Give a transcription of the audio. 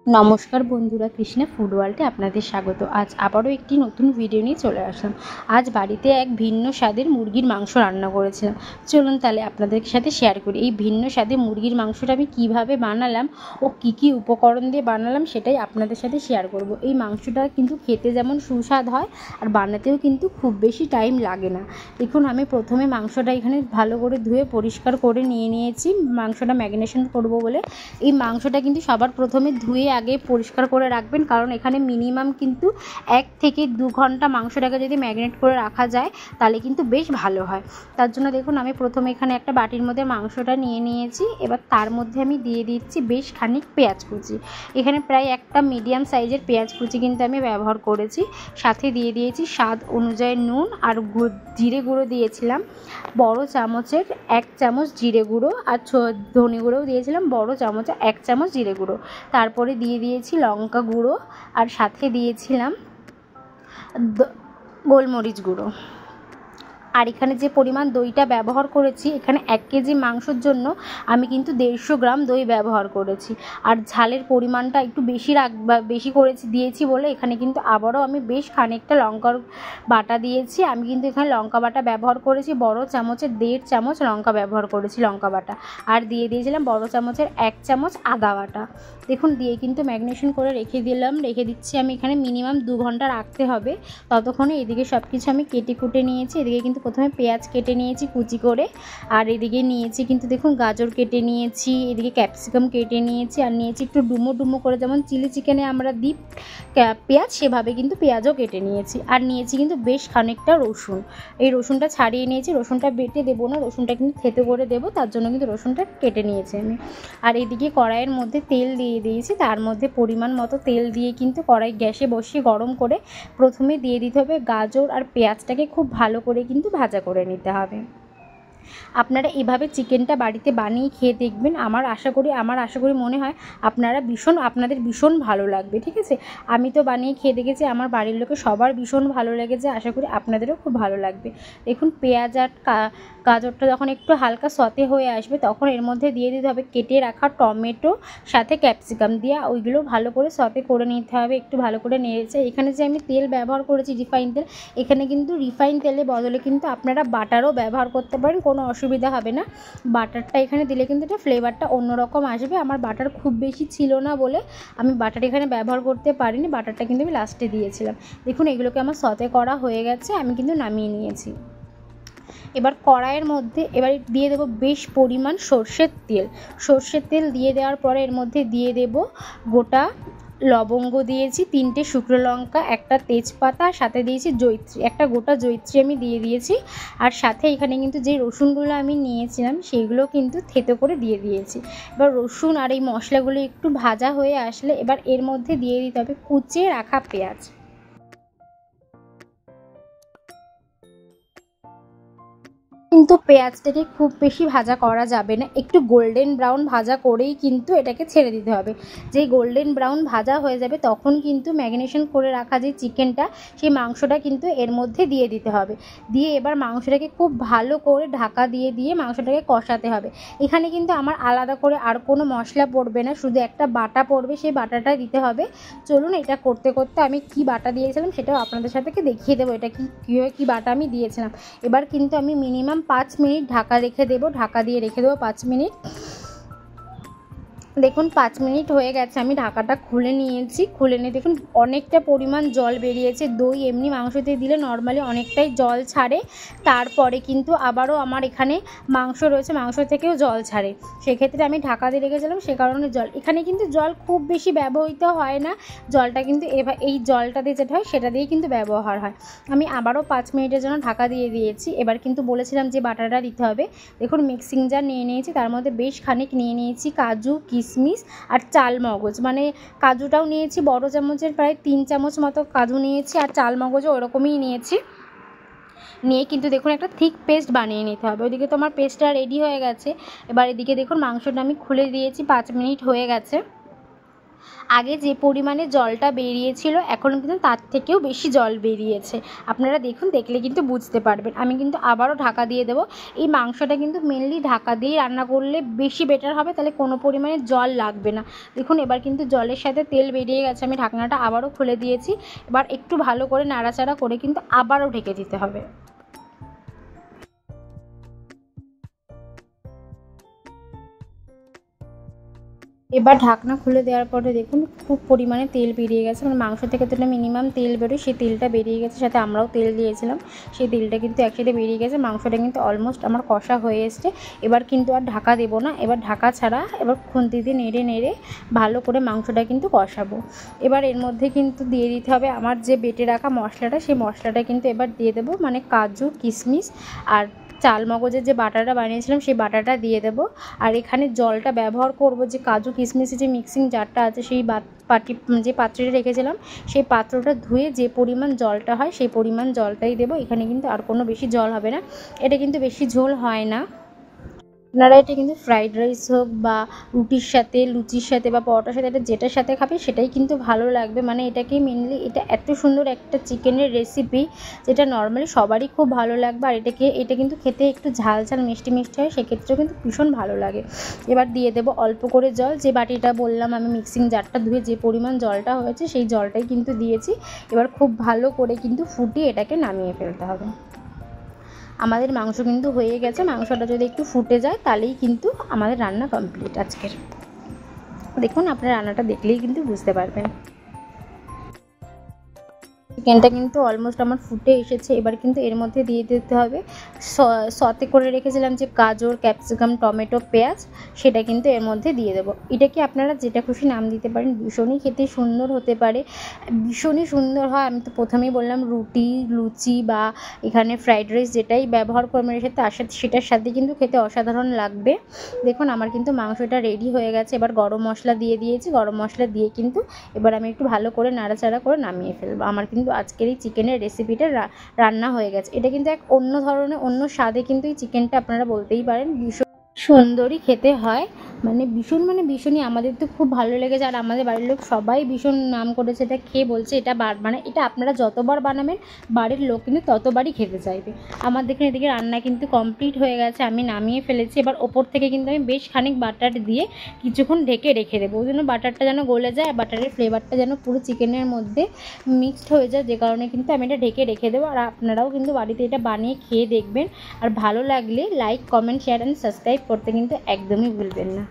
নমস্কার বন্ধুরা, কৃষ্ণা ফুড ওয়ার্ল্ডে আপনাদের স্বাগত। আজ আবারও একটি নতুন ভিডিও নিয়ে চলে আসলাম। আজ বাড়িতে এক ভিন্ন স্বাদের মুরগির মাংস রান্না করেছিলাম। চলুন তাহলে আপনাদের সাথে শেয়ার করি এই ভিন্ন স্বাদের মুরগির মাংসটা আমি কিভাবে বানালাম ও কি কি উপকরণ দিয়ে বানালাম সেটাই আপনাদের সাথে শেয়ার করব। এই মাংসটা কিন্তু খেতে যেমন সুস্বাদ হয় আর বানাতেও কিন্তু খুব বেশি টাইম লাগে না। দেখুন, আমি প্রথমে মাংসটা এখানে ভালো করে ধুয়ে পরিষ্কার করে নিয়েছি মাংসটা ম্যারিনেশন করব বলে। এই মাংসটা কিন্তু সবার প্রথমে ধুয়ে আগে পরিষ্কার করে রাখবেন, কারণ এখানে মিনিমাম কিন্তু 1 থেকে 2 ঘন্টা মাংসটাকে যদি ম্যারিনেট করে রাখা যায় তাহলে কিন্তু বেশ ভালো হয়। তার জন্য দেখুন, আমি প্রথমে এখানে একটা বাটির মধ্যে মাংসটা নিয়ে নিয়েছি। এবার তার মধ্যে আমি দিয়ে দিচ্ছি বেশ খানিক পেঁয়াজ কুচি। এখানে প্রায় একটা মিডিয়াম সাইজের পেঁয়াজ কুচি কিন্তু আমি ব্যবহার করেছি। সাথে দিয়ে দিয়েছি স্বাদ অনুযায়ী নুন আর জিরে গুঁড়ো দিয়েছিলাম বড় চামচের 1 চামচ জিরে গুঁড়ো, আর ধনে গুঁড়োও দিয়েছিলাম বড় চামচে 1 চামচ জিরে গুঁড়ো। তারপরে দিয়ে দিয়েছি লঙ্কা গুঁড়ো, আর সাথে দিয়েছিলাম গোলমরিচ গুঁড়ো। আর এখানে যে পরিমাণ দইটা ব্যবহার করেছি, এখানে 1 কেজি মাংসের জন্য আমি কিন্তু 150 গ্রাম দই ব্যবহার করেছি। আর ঝালের পরিমাণটা একটু বেশি দিয়েছি বলে এখানে কিন্তু আবারও আমি বেশ খানিকটা লঙ্কার বাটা দিয়েছি। আমি কিন্তু এখানে লঙ্কা বাটা ব্যবহার করেছি বড় চামচের 1.5 চামচ লঙ্কা ব্যবহার করেছি লঙ্কা বাটা, আর দিয়ে দিয়েছিলাম বড় চামচের 1 চামচ আদা বাটা। দেখুন, দিয়ে কিন্তু ম্যারিনেশন করে রেখে দিচ্ছি আমি এখানে মিনিমাম 2 ঘন্টা রাখতে হবে। ততক্ষণে এদিকে সব কিছু আমি কেটে কুটে নিয়েছি। এদিকে কিন্তু প্রথমে পেঁয়াজ কেটে নিয়েছি কুচি করে, আর এদিকে নিয়েছি কিন্তু দেখুন গাজর কেটে নিয়েছি, এদিকে ক্যাপসিকাম কেটে নিয়েছি, আর নিয়েছি একটু ডুমো ডুমো করে, যেমন চিলি চিকেনে আমরা দিই পেঁয়াজ সেভাবে কিন্তু পেঁয়াজও কেটে নিয়েছি। আর নিয়েছি কিন্তু বেশ খানিকটা রসুন। এই রসুনটা ছাড়িয়ে নিয়েছি, রসুনটা বেটে দেবো না, রসুনটা কিন্তু থেতো করে দেবো, তার জন্য কিন্তু রসুনটা কেটে নিয়েছি আমি। আর এদিকে কড়াইয়ের মধ্যে তেল দিয়ে দিয়েছি, তার মধ্যে পরিমাণ মতো তেল দিয়ে কিন্তু কড়াই গ্যাসে বসিয়ে গরম করে প্রথমে দিয়ে দিতে হবে গাজর আর পেঁয়াজটাকে খুব ভালো করে কিন্তু ভাজা করে নিতে হবে। আপনারা এভাবে চিকেনটা বাড়িতে বানিয়ে খেয়ে দেখবেন। আমার আশা করি মনে হয় আপনাদের ভীষণ ভালো লাগবে। ঠিক আছে, আমি তো বানিয়ে খেয়ে দেখেছি, আমার বাড়ির লোকে সবার ভীষণ ভালো লেগেছে, আশা করি আপনাদেরও খুব ভালো লাগবে। দেখুন, পেঁয়াজ আর গাজরটা যখন একটু হালকা সতে হয়ে আসবে তখন এর মধ্যে দিয়ে দিতে হবে কেটে রাখা টমেটো, সাথে ক্যাপসিকাম দিয়ে ওইগুলো ভালো করে সতে করে নিতে হবে, একটু ভালো করে নেড়েছে। এখানে যে আমি তেল ব্যবহার করেছি রিফাইন তেল, এখানে কিন্তু রিফাইন তেলের বদলে কিন্তু আপনারা বাটারও ব্যবহার করতে পারেন, কোনো অসুবিধা হবে না। বাটারটা এখানে দিলে কিন্তু এটা ফ্লেভারটা অন্যরকম আসবে। আমার বাটার খুব বেশি ছিল না বলে আমি বাটার এখানে ব্যবহার করতে পারিনি, বাটারটা কিন্তু আমি লাস্টে দিয়েছিলাম। দেখুন, এগুলোকে আমার সতে করা হয়ে গেছে, আমি কিন্তু নামিয়ে নিয়েছি। এবার কড়াইয়ের মধ্যে দিয়ে দেবো বেশ পরিমাণ সর্ষের তেল দিয়ে দেওয়ার পরে এর মধ্যে দিয়ে দেব গোটা লবঙ্গ দিয়েছি, 3টে শুকনো লঙ্কা, একটা তেজপাতা, সাথে দিয়েছি একটা গোটা জয়িত্রী আমি দিয়ে দিয়েছি। আর সাথে এখানে কিন্তু যে রসুনগুলো আমি নিয়েছিলাম সেইগুলো কিন্তু থেতো করে দিয়ে দিয়েছি। এবার রসুন আর এই মশলাগুলো একটু ভাজা হয়ে আসলে এবার এর মধ্যে দিয়ে দিতে হবে কুচিয়ে রাখা পেঁয়াজ। কিন্তু পেঁয়াজটাকে খুব বেশি ভাজা করা যাবে না, একটু গোল্ডেন ব্রাউন ভাজা করেই কিন্তু এটাকে ছেড়ে দিতে হবে। যেই গোল্ডেন ব্রাউন ভাজা হয়ে যাবে তখন কিন্তু ম্যারিনেশন করে রাখা যে চিকেনটা সেই মাংসটা কিন্তু এর মধ্যে দিয়ে দিতে হবে। দিয়ে এবার মাংসটাকে খুব ভালো করে ঢাকা দিয়ে মাংসটাকে কষাতে হবে। এখানে কিন্তু আমার আলাদা করে আর কোনো মশলা পড়বে না, শুধু একটা বাটা পড়বে, সেই বাটাটা দিতে হবে। চলুন, এটা করতে করতে আমি কি বাটা দিয়েছিলাম সেটাও আপনাদের সাথে দেখিয়ে দেবো, এটা কীভাবে কী বাটা আমি দিয়েছিলাম। এবার কিন্তু আমি মিনিমাম 5 মিনিট ঢাকা দিয়ে রেখে দেবো 5 মিনিট। দেখুন, 5 মিনিট হয়ে গেছে, আমি ঢাকাটা খুলে নিয়ে দেখুন অনেকটা পরিমাণ জল বেরিয়েছে। দই এমনি মাংসতে দিলে নর্মালি অনেকটাই জল ছাড়ে, তারপরে কিন্তু আবারও আমার এখানে মাংস রয়েছে, মাংস থেকেও জল ছাড়ে, সেক্ষেত্রে আমি ঢাকা দিয়ে রেখেছিলাম, সে কারণে এখানে কিন্তু জল খুব বেশি ব্যবহৃত হয় না। জলটা কিন্তু এই জলটা দিয়ে যেটা হয় সেটা দিয়েই কিন্তু ব্যবহার হয়। আমি আবারও 5 মিনিটের জন্য ঢাকা দিয়ে দিয়েছি। এবার কিন্তু বলেছিলাম যে বাটারটা দিতে হবে। দেখুন, মিক্সিং জার নিয়ে নিয়েছি, তার মধ্যে বেশ খানিক নিয়ে নিয়েছি কাজু, কিশমিশ আর চাল মগজ, মানে কাজুটাও নিয়েছি বড় চামচের প্রায় 3 চামচ মতো কাজু নিয়েছি, আর চাল মগজও ওরকমই নিয়েছি। নিয়ে কিন্তু দেখুন একটা থিক পেস্ট বানিয়ে নিতে হবে। ওইদিকে তো আমার পেস্টটা রেডি হয়ে গেছে। এবার এদিকে দেখুন মাংসটা আমি খুলে দিয়েছি, 5 মিনিট হয়ে গেছে। আগে যে পরিমাণে জলটা বেরিয়েছিল এখন কিন্তু তার থেকেও বেশি জল বেরিয়েছে। আপনারা দেখুন, দেখলে কিন্তু বুঝতে পারবেন। আমি কিন্তু আবারও ঢাকা দিয়ে দেবো। এই মাংসটা কিন্তু মেনলি ঢাকা দিয়ে রান্না করলে বেশি বেটার হবে, তাহলে কোনো পরিমাণে জল লাগবে না। দেখুন এবার কিন্তু জলের সাথে তেল বেরিয়ে গেছে। আমি ঢাকনাটা আবারও খুলে দিয়েছি। এবার একটু ভালো করে নাড়াচাড়া করে কিন্তু আবারও ঢেকে দিতে হবে। এবার ঢাকনা খুলে দেওয়ার পরে দেখুন খুব পরিমাণে তেল বেরিয়ে গেছে। মানে মাংস থেকে তো মিনিমাম তেল বেরোয়, সেই তেলটা বেরিয়ে গেছে। সাথে আমরাও তেল দিয়েছিলাম, সেই তেলটা কিন্তু একসাথে বেরিয়ে গেছে। মাংসটা কিন্তু অলমোস্ট আমার কষা হয়ে এসছে। এবার কিন্তু আর ঢাকা দেবো না, এবার ঢাকা ছাড়া এবার খুন্তি দিয়ে নেড়ে নেড়ে ভালো করে মাংসটা কিন্তু কষাবো। এবার এর মধ্যে কিন্তু দিয়ে দিতে হবে আমার যে বেটে রাখা মশলাটা, সেই মশলাটা কিন্তু এবার দিয়ে দেবো। মানে কাজু, কিশমিশ আর চাল মগজের যে বাটাটা বানিয়েছিলাম সেই বাটাটা দিয়ে দেবো। আর এখানে জলটা ব্যবহার করব যে কাজু কিশমিশের যে মিক্সিং জারটা আছে, সেই যে পাত্রটা রেখেছিলাম সেই পাত্রটা ধুয়ে যে পরিমাণ জলটা হয় সেই পরিমাণ জলটাই দেবো। এখানে কিন্তু আর কোনো বেশি জল হবে না, এটা কিন্তু বেশি ঝোল হয় না। আপনারা এটা কিন্তু ফ্রাইড রাইস হোক বা রুটির সাথে, লুচির সাথে বা পরোটার সাথে, এটা যেটার সাথে খাবে সেটাই কিন্তু ভালো লাগবে। মানে এটাকে মেনলি এটা এত সুন্দর একটা চিকেনের রেসিপি যেটা নর্মালি সবারই খুব ভালো লাগবে। আর এটা কিন্তু খেতে একটু ঝাল ঝাল মিষ্টি মিষ্টি হয়, সেক্ষেত্রেও কিন্তু ভীষণ ভালো লাগে। এবার দিয়ে দেবো অল্প করে জল। যে বাটিটা বললাম আমি মিক্সিং জারটা ধুয়ে যে পরিমাণ জলটা হয়েছে সেই জলটাই কিন্তু দিয়েছি। এবার খুব ভালো করে কিন্তু ফুটিয়ে এটাকে নামিয়ে ফেলতে হবে। আমাদের মাংস কিন্তু হয়ে গেছে। মাংসটা যদি একটু ফুটে যায় তাহলেই কিন্তু আমাদের রান্না কমপ্লিট আজকের। দেখুন আপনারা রান্নাটা দেখলেই কিন্তু বুঝতে পারবেন। চিকেনটা কিন্তু অলমোস্ট আমার ফুটে এসেছে। এবার কিন্তু এর মধ্যে দিয়ে দিতে হবে সতে করে রেখেছিলাম যে গাজর, ক্যাপসিকাম, টমেটো, পেঁয়াজ, সেটা কিন্তু এর মধ্যে দিয়ে দেবো। এটাকে আপনারা যেটা খুশি নাম দিতে পারেন, ভীষণই খেতে সুন্দর হতে পারে, ভীষণই সুন্দর হয়। আমি তো প্রথমেই বললাম রুটি, লুচি বা এখানে ফ্রাইড রাইস যেটাই ব্যবহার করবেন এর সাথে সেটার সাথে কিন্তু খেতে অসাধারণ লাগবে। দেখুন আমার কিন্তু মাংসটা রেডি হয়ে গেছে। এবার গরম মশলা দিয়ে দিয়েছি। গরম মশলা দিয়ে কিন্তু এবার আমি একটু ভালো করে নাড়াচাড়া করে নামিয়ে ফেলবো। আমার কিন্তু আজকের এই চিকেনের রেসিপিটা রান্না হয়ে গেছে। এটা কিন্তু এক অন্য ধরনের, অন্য স্বাদে কিন্তু এই চিকেনটা আপনারা বলতেই পারেন ভীষণ সুন্দরই খেতে হয়। মানে ভীষণই আমাদের তো খুব ভালো লেগেছে। আর আমাদের বাড়ির লোক সবাই ভীষণ নাম করেছে এটা খেয়ে, বলছে এটা মানে এটা আপনারা যতবার বানাবেন বাড়ির লোক কিন্তু ততবারই খেতে চাইবে। আমার দেখুন এদিকে রান্না কিন্তু কমপ্লিট হয়ে গেছে, আমি নামিয়ে ফেলেছি। এবার ওপর থেকে কিন্তু আমি বেশ খানিক বাটার দিয়ে কিছুক্ষণ ঢেকে রেখে দেবো, ওই জন্য বাটারটা যেন গলে যায়, বাটারের ফ্লেভারটা যেন পুরো চিকেনের মধ্যে মিক্সড হয়ে যায়, যে কারণে কিন্তু আমি এটা ঢেকে রেখে দেবো। আর আপনারাও কিন্তু বাড়িতে এটা বানিয়ে খেয়ে দেখবেন। আর ভালো লাগলে like, comment, share and subscribe করতে কিন্তু একদমই ভুলবেন না।